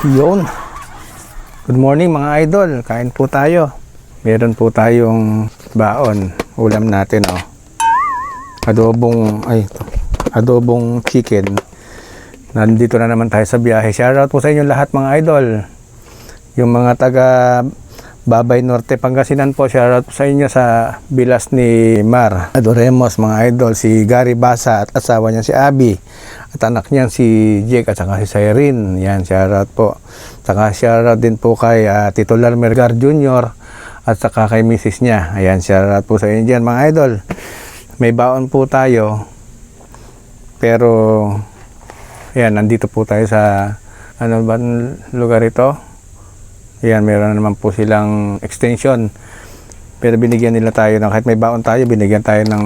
Yun. Good morning mga idol. Kain po tayo. Meron po tayong baon. Ulam natin oh. Adobong chicken. Nandito na naman tayo sa biyahe. Shoutout po sa inyo lahat mga idol. Yung mga taga Babay Norte, Pangasinan po. Shoutout po sa inyo sa bilas ni Mar Adoremos mga idol. Si Gary Basa at asawa niya si Abby. At anak niyan si Jake at saka si Cyrene. Yan, shoutout po. Saka shoutout din po kay Tito Larmergar Jr. At saka kay Mrs. niya. Ayan, shoutout po sa inyo dyan mga idol. May baon po tayo. Pero, ayan, nandito po tayo sa, ano ba lugar ito? Ayan, meron naman po silang extension. Pero binigyan nila tayo ng, kahit may baon tayo, binigyan tayo ng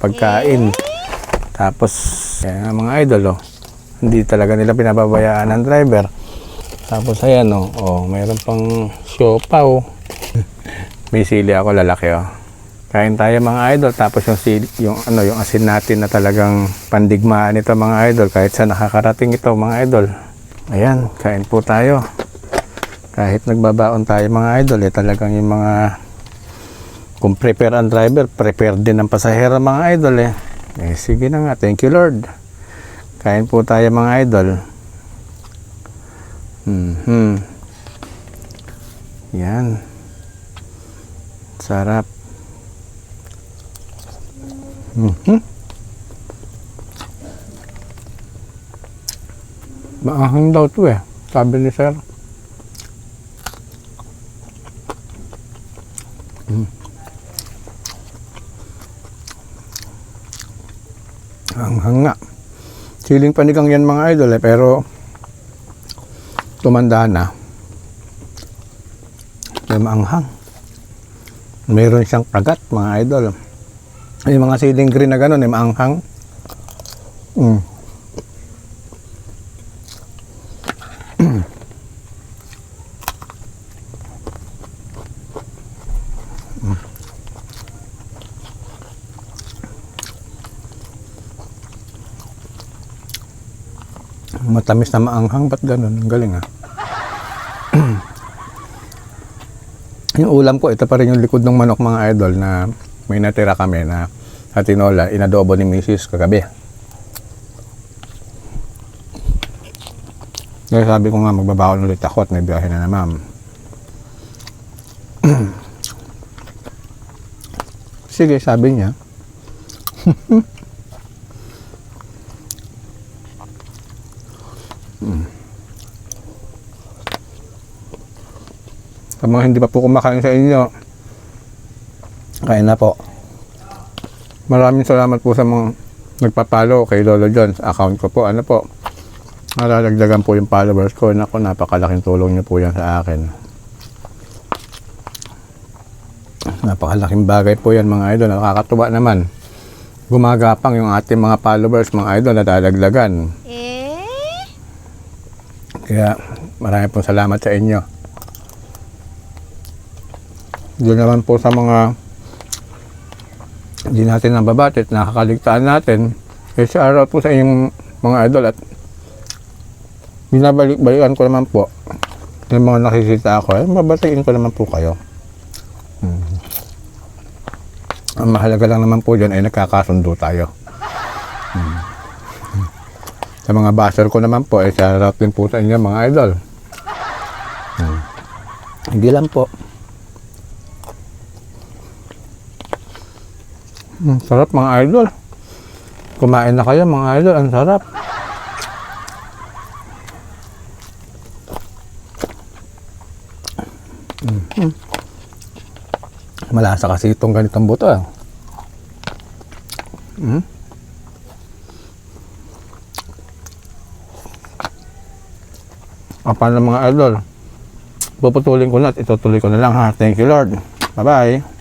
pagkain. Tapos, ayan mga idol, hindi talaga nila pinababayaan ng driver. Tapos, ayan, mayroon pang siopaw. May sili ako, lalaki, Kain tayo mga idol. Tapos yung asin natin na talagang pandigmaan nito mga idol. Kahit sa nakakarating ito mga idol. Ayan, kain po tayo. Kahit nagbabaon tayo mga idol, talagang yung mga, kung prepare ang driver, prepare din ang pasahero mga idol sige na nga, thank you Lord. Kain po tayo mga idol. Yan. Sarap. Maanghang daw to sabi ni sir. Anghang nga. Siling panigang yan mga idol pero tumanda na. May maanghang. Mayroon siyang kagat mga idol. Yung mga siling green na gano'n, maanghang. Matamis na maanghang, ba't gano'n? Ang galing Yung ulam ko, ito pa rin yung likod ng manok mga idol na may natira kami na sa tinola, inadobo ni Mrs. kagabi. Kaya sabi ko nga magbabaon ulit ako at may biyahe na naman. Sige, sabi niya. Sa mga hindi pa po kumakain sa inyo, kain na po. Maraming salamat po sa mga nagpapalo kay Lolo John sa account ko po. Ano po, malalagdagan po yung followers ko. Naku, napakalaking tulong niyo po yan sa akin. Napakalaking bagay po yan mga idol. Nakakatuwa naman. Gumagapang yung ating mga followers mga idol na dadaglagan. Kaya maraming po salamat sa inyo. Doon naman po sa mga hindi natin nababatit, nakakaligtaan natin. Shoutout po sa inyong mga idol at binabalik-balikan ko naman po yung mga nakikita ako. Mabatiin ko naman po kayo. Ang mahalaga lang naman po dyan ay nagkakasundo tayo. Sa mga basher ko naman po, shoutout din po sa inyo mga idol. Hindi lang po. Sarap mga idol. Kumain na kayo mga idol, ang sarap. Malasa kasi itong ganitong buto. Paano mga idol? Puputulin ko na at itutuloy ko na lang ha. Thank you Lord. Bye bye.